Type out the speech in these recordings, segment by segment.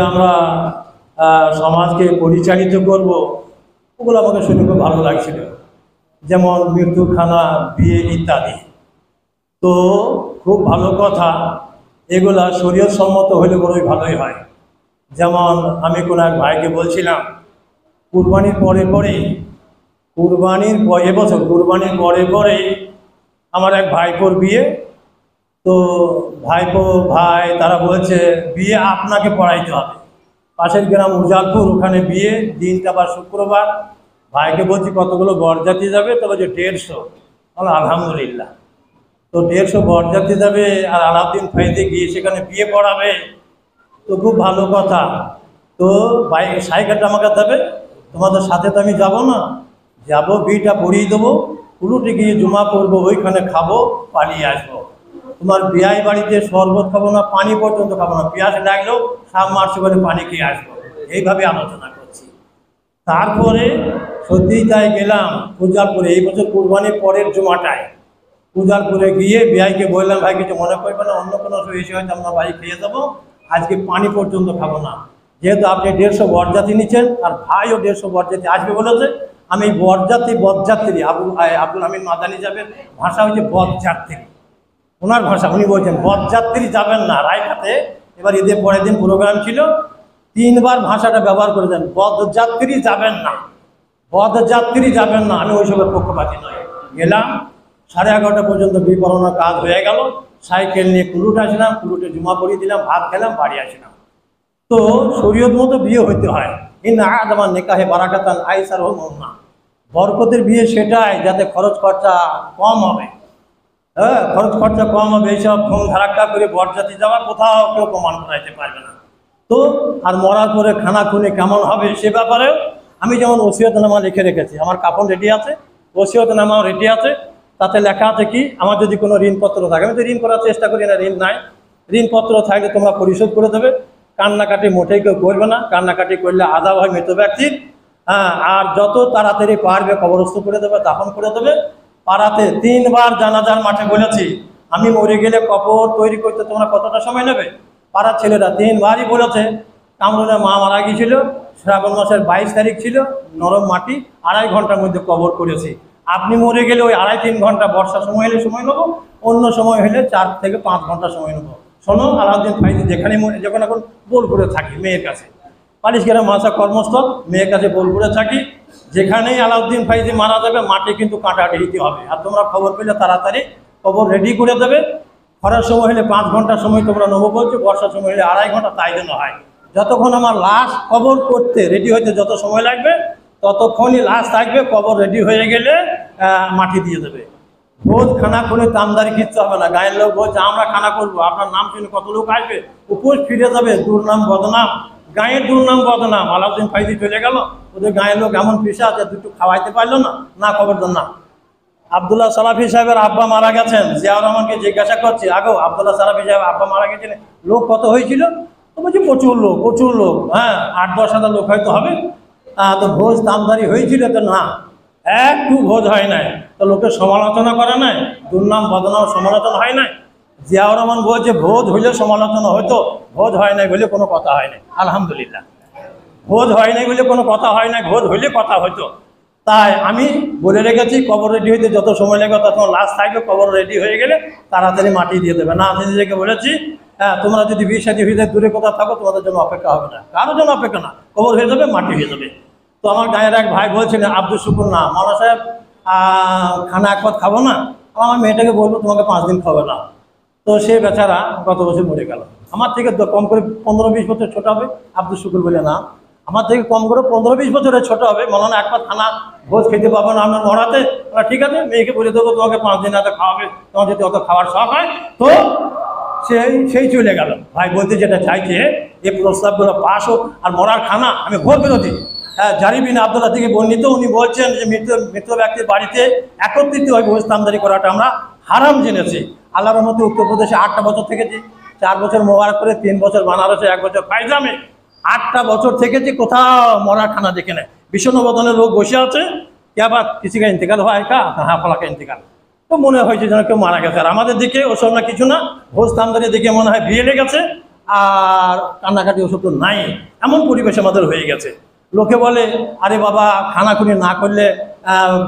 আমরা সমাজকে পরিচালিত করব, ওগুলো আমাকে শুনে খুব ভালো লাগছিল। যেমন মৃত্যুখানা, বিয়ে ইত্যাদি। তো খুব ভালো কথা, এগুলা শরীয়ত সম্মত হলে বড়ই ভালোই হয়। যেমন আমি কোনো এক ভাইকে বলছিলাম, কুরবানির পরে এবছর কুরবানির পরে আমার এক ভাইপোর বিয়ে। তো ভাই তারা বলছে বিয়ে আপনাকে পড়াইতে হবে। পাশের গ্রাম উজালপুর, ওখানে বিয়ে, দিনটা আবার শুক্রবার। ভাইকে বলছি কতগুলো বরযাত্রী যাবে, তো বলছে 150। আলহামদুলিল্লাহ। তো 150 বরযাত্রী যাবে, আর আলাউদ্দিন ফাইজে গিয়ে সেখানে বিয়ে পড়াবে, তো খুব ভালো কথা। তো বাইক সাইকেলটা আমাকে দেবে, তোমাদের সাথে তো আমি যাবো না, যাবো, বিয়েটা পড়িয়ে দেবো, পুরোটি গিয়ে জমা করবো, ওইখানে খাবো, পালিয়ে আসবো। তোমার বিয়ে বাড়িতে শরবত খাবো না, পানি পর্যন্ত খাবো না, পেঁয়াজ লাগলেও সাপ মারছে করে পানি খেয়ে আসবো। এইভাবে আলোচনা করছি। তারপরে সত্যিই তাই গেলাম উজালপুরে, এই বছর কুরবানির পরের জমাটায় উজালপুরে গিয়ে বিআইকে বললাম, ভাই কিছু মনে করবে না, অন্য কোনো ইস্যু হয়তো আমরা বাড়ি খেয়ে দেবো, আজকে পানি পর্যন্ত খাবো না। যেহেতু আপনি 150 বরযাত্রী নিচ্ছেন, আর ভাইও 150 বরযাত্রী আসবে বলেছে, আমি বরযাত্রী আব্দুল আমিন মাদানী যাবেন, ভাষা হচ্ছে বরযাত্রী, ওনার ভাষা, উনি বলছেন বরযাত্রী যাবেন না রায়ঘাটে। এবার ঈদের পরের দিন প্রোগ্রাম ছিল, 3 বার ভাষাটা ব্যবহার করে দেন, বরযাত্রী যাবেন না, বরযাত্রী যাবেন না। আমি ওইসবের পক্ষপাতী নয়। গেলাম, 11:30 পর্যন্ত বিপণনার কাজ হয়ে গেল। সাইকেল নিয়ে কুলুট আসলাম, কুলুটে জমা পড়িয়ে দিলাম, ভাত খেলাম, বাড়ি আসলাম। তো শরীয়ত মতো বিয়ে হইতে হয়। আমার নেকাহে বারাকাতান আইসার না, বরকতের বিয়ে সেটাই যাতে খরচ খরচা কম হবে। হ্যাঁ, খরচ খরচা কম হবে। এইসব ফোন ধারাক্কা করে বরযাত্রী যাওয়া কোথাও কেউ প্রমাণ করাইতে পারবে না। তো আর মরার পরে খানা খুনে কেমন হবে সে ব্যাপারেও আমি যেমন ওসিয়তনামা লিখে রেখেছি, আমার কাফন রেডি আছে, ওসিয়তনামাও রেডি আছে। তাতে লেখা আছে কি, আমার যদি কোনো ঋণপত্র থাকে, আমি তো ঋণ করার চেষ্টা করি না, ঋণ নাই, ঋণপত্র থাকলে তোমরা পরিশোধ করে দেবে। কান্নাকাটি মোটেই কেউ করবে না, কান্নাকাটি করলে আদাব হয় মৃত ব্যক্তির। হ্যাঁ, আর যত তাড়াতাড়ি পারবে কবরস্থ করে দেবে, দাফন করে দেবে। পাড়াতে 3 বার জানাজার মাঠে বলেছি, আমি মরে গেলে কবর তৈরি করতে তোমরা কতটা সময় নেবে? পাড়ার ছেলেরা 3 বারই বলেছে। কামরুলের মা মারা গিয়েছিল, শ্রাবণ মাসের 22 তারিখ ছিল, নরম মাটি, 2.5 ঘন্টার মধ্যে কবর করেছি। আপনি মরে গেলে ওই 2.5-3 ঘন্টা, বর্ষার সময় হলে সময় নেবো, অন্য সময় হলে 4 থেকে 5 ঘন্টা সময় নেবো। শোনো, আলাউদ্দিন ফাইজি যেখানে যখন এখন বোলপুরে থাকি মেয়ের কাছে, পালিশগ্রাম মাসা কর্মস্থল, মেয়ের কাছে বোলপুরে থাকি, যেখানেই আলাউদ্দিন ফাইজি মারা যাবে মাটি কিন্তু কাটাটি দিতে হবে। আর তোমরা খবর পেলে তাড়াতাড়ি কবর রেডি করে দেবে। খরার সময় হলে 5 ঘন্টা সময় তোমরা নেবো বলছো, বর্ষার সময় হলে 2.5 ঘন্টা, তাই যেন হয়। যতক্ষণ আমার লাশ কবর করতে রেডি হইতে যত সময় লাগবে, ততক্ষণই লাশ থাকবে। কবর রেডি হয়ে গেলে মাটি দিয়ে দেবে। ভোজ খানা খুনে দামদারি কিচ্ছু হবে না। গায়ের লোক বলছে আমরা খানা করবো, আপনার নাম শুনে কত লোক আসবে, উপোস ফিরে যাবে, দুর্নাম বদনাম, গায়ের দুর্নাম বদনাম। আলাউদ্দিন ফাইজি চলে গেল, ওদের গায়ের লোক এমন পিসা আছে, দুটো খাওয়াইতে পারলো না, না খবরদার না। আবদুল্লাহ সালাফি সাহেবের আব্বা মারা গেছেন, জিয়াউর রহমানকে জিজ্ঞাসা করছি, আগো আবদুল্লাহ সালাফি সাহেব আব্বা মারা গেছেন, লোক কত হয়েছিল? তো বলছি প্রচুর লোক, হ্যাঁ 8-10 হাজার লোক হয়তো হবে। তো ভোজ দামদারি হয়েছিল? তো না, একটু ভোজ হয় নাই। তো লোকের সমালোচনা করে নাই, দুর্নাম বদনাম সমালোচনা হয় নাই। জিয়াউর রহমান বলছে ভোজ হইলে সমালোচনা হইতো, ভোজ হয় নাই বলে কোনো কথা হয় নাই। আলহামদুলিল্লাহ, ভোজ হয় নাই বলে কোনো কথা হয় নাই, ভোজ হইলে কথা হইতো। তাই আমি বলে রেখেছি, কবর রেডি হইতে যত সময় লাগে তখন লাশ থাকবে, কবর রেডি হয়ে গেলে তাড়াতাড়ি মাটি দিয়ে দেবে। না, নিজেকে বলেছি, হ্যাঁ তোমরা যদি বিয়ে শাদী হয়ে যায় দূরে কোথাও থাকো, তোমাদের জন্য অপেক্ষা হবে না, কারোর জন্য অপেক্ষা না, কবর হয়ে যাবে, মাটি হয়ে যাবে। তো আমার গায়ের এক ভাই বলছিলেন, আব্দুল শুকুর না, মাওলানা সাহেব খানা এক পথ খাবো না, আমার মেয়েটাকে বলবো তোমাকে 5 দিন খাবে না। তো সে বেচারা গত বছর মরে গেল। আমার থেকে কম করে 15-20 বছর ছোট হবে। আব্দুল শুকুর বলে না, আমার থেকে কম করে 15-20 বছরের ছোট হবে। মাওলানা এক পথ খানা ভোজ খেতে পাবো না আপনার মরাতে। ঠিক আছে, মেয়েকে বলে দেবো তোমাকে 5 দিন এত খাওয়াবে, তোমার যদি অত খাওয়ার শখ হয়। তো সেই চলে গেল। ভাই বলতে যেটা চাইছে, এই প্রস্তাবগুলো পাশ হোক, আর মরার খানা আমি ঘোর বিরোধী। হ্যাঁ, জারি বিন আব্দুল্লাহ থেকে বর্ণিত, উনি বলছেন যে মৃত ব্যক্তির বাড়িতে একত্রিত হয়ে ভোজ দামদারি করাটা আমরা হারাম জেনেছি। আল্লাহর রহমতে উত্তরপ্রদেশে 8টা বছর থেকেছি, 4 বছর মোবারক করে, 3 বছর বানারসে, 1 বছর ফাইজামে, 8টা বছর থেকেছি, কোথাও মরার খানা দেখে নেয়। বিষণ্ণ বদনের লোক বসে আছে, কে আবার কিসি কা ইন্তেকাল হয়, হ্যাঁ ফলাকা ইন্তেকাল, তো মনে হয়েছে যেন কেউ মারা গেছে। আর আমাদের দিকে ওসব না, কিছু না, ভোজ দামদারি দেখে মনে হয় বিয়ে লেগেছে। আর কান্নাকাটি ওসব তো নাই, এমন পরিবেশ আমাদের হয়ে গেছে। লোকে বলে আরে বাবা খানাখুনি না করলে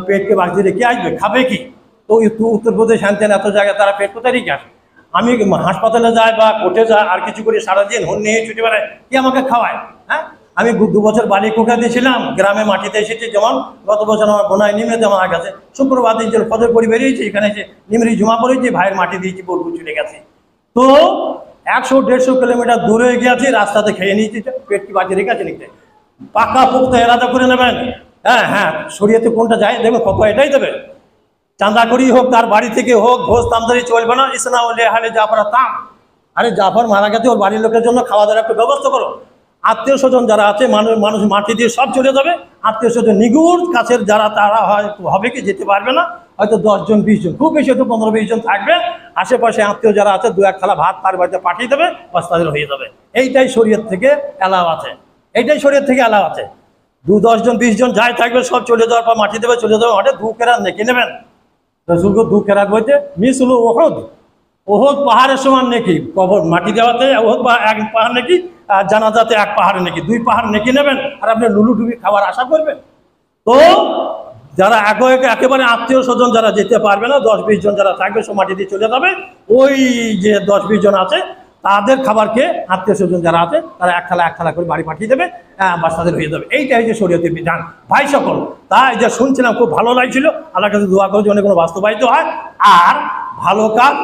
পেটকে বাঁচিয়ে রেখে আসবে, খাবে কি? তো উত্তরপ্রদেশ হ্যান এত জায়গায় তারা পেট কোথায় রেখে আসে? আমি হাসপাতালে যাই বা কোর্টে যাই আর কিছু করি, সারাদিন হন নিয়ে ছুটি বেড়ায়, কি আমাকে খাওয়ায়? হ্যাঁ, আমি 2 বছর বাড়ি কোঠা দিয়েছিলাম, গ্রামে মাটিতে এসেছি। যেমন গত বছর আমার বোনায় নিমেতে আমার কাছে শুক্রবার দিন ফজর পরি বেরিয়েছি, এখানে এসে নিমরি জমা পড়েছি, ভাইয়ের মাটি দিয়েছি, বলবু চলে গেছি। তো 100-150 কিলোমিটার দূরে গিয়েছি, রাস্তাতে খেয়ে নিয়েছি, পেট কি বাঁচিয়ে রেখে আছে নাকি? পাকা পোক্ত এরাদা করে নেবেন। হ্যাঁ হ্যাঁ, শরীয়তে কোনটা যায় দেখবেন, কত এটাই দেবে। চাঁদা করি হোক, তার বাড়ি থেকে হোক, ঘোষ তামদারি চলবে না। ইসনা হলে হালে জাফর তাম, আরে জাফর মারা গেছে, ওর বাড়ির লোকের জন্য খাওয়া দাওয়ার একটু ব্যবস্থা করো। আত্মীয় স্বজন যারা আছে, মানুষ মাটি দিয়ে সব চলে যাবে। আত্মীয় স্বজন নিগুড় কাছের যারা, তারা হয়তো হবে কি যেতে পারবে না, হয়তো 10 জন 20 জন, খুব বেশি হয়তো 15-20 জন থাকবে। আশেপাশে আত্মীয় যারা আছে 2-1 থালা ভাত তার বাড়িতে পাঠিয়ে দেবে, বাস তাদের হয়ে যাবে। এইটাই শরীয়ত থেকে এলাও আছে, এইটাই শরীয়ত থেকে এলাও আছে। 2-10 জন 20 জন যাই থাকবে সব চলে যাওয়ার পর মাটি দেবে, চলে যাবে মাঠে। 2 কেরাত নেকি নেবেন। রসুলকে 2 কেরাত বলতে মিসলু ওহদ, ওহদ পাহাড়ের সমান নেকি। কবর মাটি দেওয়াতে ওহদ 1 পাহাড় নেকি, আর জানাজাতে 1 পাহাড় নেকি, 2 পাহাড় নেকি নেবেন। আর আপনি লুলু ডুবি খাওয়ার আশা করবেন? তো যারা একেবারে আত্মীয় স্বজন যারা যেতে পারবে না, 10-20 জন যারা থাকবে সব মাটি দিয়ে চলে যাবে। ওই যে 10-20 জন আছে তাদের খাবার খেয়ে আত্মীয় স্বজন যারা আছে তারা 1 থালা করে বাড়ি পাঠিয়ে দেবে, বাস তাদের হয়ে যাবে। এইটাই যে শরীয়তের বিধান ভাই সকল। তাই যে শুনছিলাম খুব ভালো লাগছিল, আল্লাহর কাছে দোয়া করে যেন কোনো বাস্তবায়িত হয়। আর ভালো কাজ,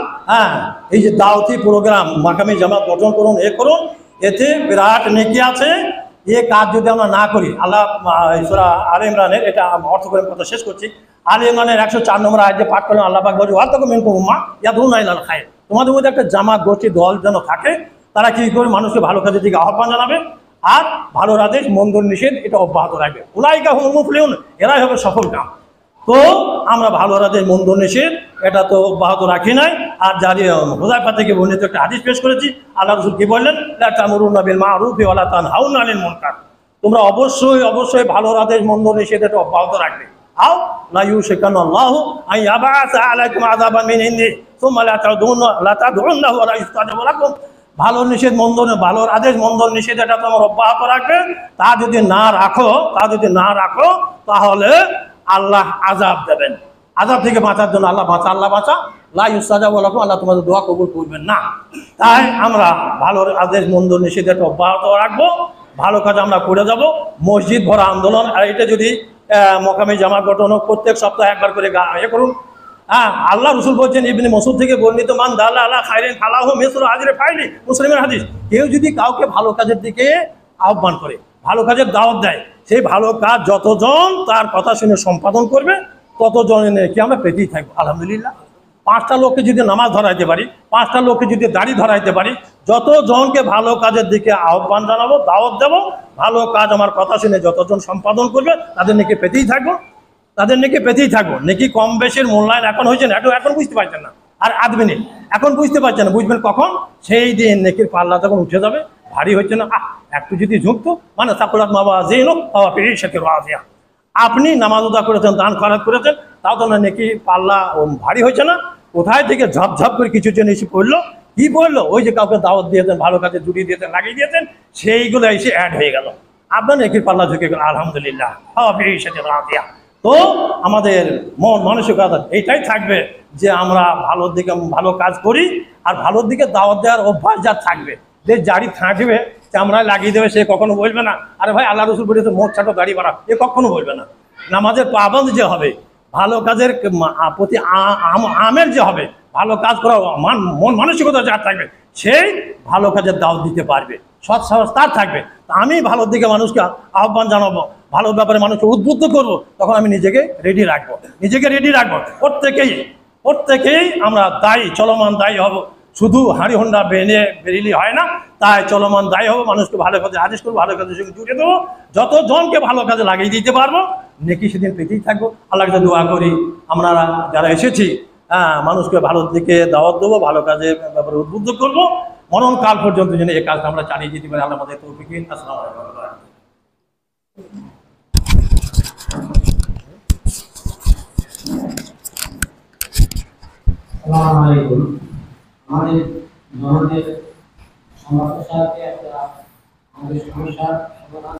এই যে দাওয়াতি প্রোগ্রাম মাকামি জামাত গঠন করুন, করুন, এতে বিরাট নেকি আছে। এ কাজ যদি আমরা না করি, আল্লাহ সূরা আলে ইমরানের, এটা অর্থ করে কথা শেষ করছি, আলে ইমরানের 104 নম্বর আয়াতে পাঠ করলেন আল্লাহ পাক বলে ওয়াতাকুম মিনকুম উম্মাহ ইয়াদউনা ইলাল খায়র, তোমাদের মধ্যে একটা জামাত গোষ্ঠী দল যেন থাকে, তারা কি করে মানুষকে ভালো কাজের দিকে আহ্বান জানাবে আর ভালোর আদেশ মন্দর নিষেধ এটা অব্যাহত রাখবে। উলাইকা হুমুল মুফলিহুন, এরাই হবে সফল কাম। তো আমরা ভালো আদেশ মন্দ নিষেধ এটা তো অব্যাহত রাখি নাই। আর জারি হুযায়ফা থেকে বর্ণিত একটা হাদিস পেশ করেছি, আল্লাহ রাসূল কি বললেন, লা তা'মুরুনা বিল মা'রুফ ওয়া লা তানহাউনা আনিল মুনকার, তোমরা অবশ্যই ভালো আদেশ মন্দ নিষেধ এটা অব্যাহত রাখবে। আও লা ইউশিকানাল্লাহু আন ইয়াবআসা আলাইকুম আযাবান মিন ইনদি সুম্মা লা তাদউন্নাহু ওয়া লা ইস্তাজাবু লাকুম, ভালো নিষেধ মন্দ, ভালোর আদেশ মন্দর নিষেধ এটা তোমার অব্যাহত রাখবে। তা যদি না রাখো তাহলে আল্লাহ আযাব দেবেন। আযাব থেকে বাঁচার জন্য আল্লাহ বাঁচা, লা ইস্তাজাবু লাকুম, আল্লাহ তোমাদের দোয়া কবুল করবেন না। তাই আমরা ভালোর আদেশ মন্দর নিষেধ এটা অব্যাহত রাখবো, ভালো কাজ আমরা করে যাব। মসজিদ ভরা আন্দোলন, আর এটা যদি মকামি জামাত গঠন প্রত্যেক সপ্তাহে একবার করে করুন। আল্লাহ রাসূল বলছেন, ইবনে মাসউদ থেকে বর্ণিত, মান দাল্লা আলা খায়রিন ফালাহু মিসলু আজরি ফাইলি, মুসলিমের হাদিস। কেউ যদি কাউকে ভালো কাজের দিকে আহ্বান করে, ভালো কাজের দাওয়াত দেয়, সেই ভালো কাজ যতজন তার কথা শুনে সম্পাদন করবে ততজনের কি আমরা পেতেই থাকবো আলহামদুলিল্লাহ। 5টা লোককে যদি নামাজ ধরাইতে পারি, 5টা লোককে যদি দাড়ি ধরাইতে পারি, যতজনকে ভালো কাজের দিকে আহ্বান জানাবো, দাওয়াত দেবো, ভালো কাজ আমার কথা শুনে যতজন সম্পাদন করবে তাদের নাকি পেতেই থাকবো। নাকি কম বেশির মূল্যায়ন এখন হয়েছে না, এখন বুঝতে পারছেন না। আর আদমিনী এখন বুঝতে পারছেন না, বুঝবেন কখন? সেই দিন নেকির পাল্লা তখন উঠে যাবে, ভারী হচ্ছে না। একটু যদি ঝুঁকতো, মানে সাকুলাত মাবা জেনো বাবা পেরিয়ে শেখের রাজিয়া, আপনি নামাজ উদা করেছেন, দান খয়রাত করেছেন, তাও তো নেকি পাল্লা ভারী হয়েছে না। কোথায় থেকে ঝপঝপ করে কিছু জন এসে পড়লো, কি বললো? ওই যে কাউকে দাওয়াত দিয়েছেন, ভালো কাজে জুড়িয়ে দিয়েছেন, লাগিয়ে দিয়েছেন, সেইগুলো এসে অ্যাড হয়ে গেল, আপনার নেকির পাল্লা ঝুঁকে গেল আলহামদুলিল্লাহ। তো আমাদের মন মানসিকতা এইটাই থাকবে যে আমরা ভালোর দিকে ভালো কাজ করি, আর ভালোর দিকে দাওয়াত দেওয়ার অভ্যাস যার থাকবে, যে জারি থাকবে চামড়ায় লাগিয়ে দেবে, সে কখনো বলবে না আরে ভাই আল্লাহ রাসূল বলেছে মোট ছাটো গাড়ি ভাড়া, এ কখনো বলবে না। নামাজের পাবন্দ যে হবে, ভালো কাজের প্রতি আমের যে হবে, ভালো কাজ করা মন মানসিকতা যার থাকবে, সেই ভালো কাজের দাওয়াত দিতে পারবে, সৎ সাহস তার থাকবে। আমি ভালোর দিকে মানুষকে আহ্বান জানাবো, ভালো ব্যাপারে মানুষকে উদ্বুদ্ধ করবো, তখন আমি নিজেকে রেডি রাখবো। প্রত্যেকেই আমরা দায়ী, চলমান দায়ী হব। শুধু হাঁড়ি হোন্ডা বেরিয়ে হয় না, তাই চলমান দায়ী হবো, মানুষকে ভালো কাজে আদেশ করবো, ভালো কাজের সঙ্গে জুড়ে দেবো, যতজনকে ভালো কাজে লাগিয়ে দিতে পারবো নেকি সেদিন পেতেই থাকবো। আল্লাহর কাছে দোয়া করি আমরা যারা এসেছি মানুষকে ভালোর দিকে দাওয়াত দেবো, ভালো কাজের ব্যাপারে উদ্বুদ্ধ করবো, মরণ কাল পর্যন্ত যেন এই কাজটা আমরা চালিয়ে যেতে পারি। আল্লাহ আমাদের তৌফিক দিন। আসসালামু আলাইকুম। আমাদের সংবাদের সাহায্যে একটা আমাদের সমস্যার সমাধান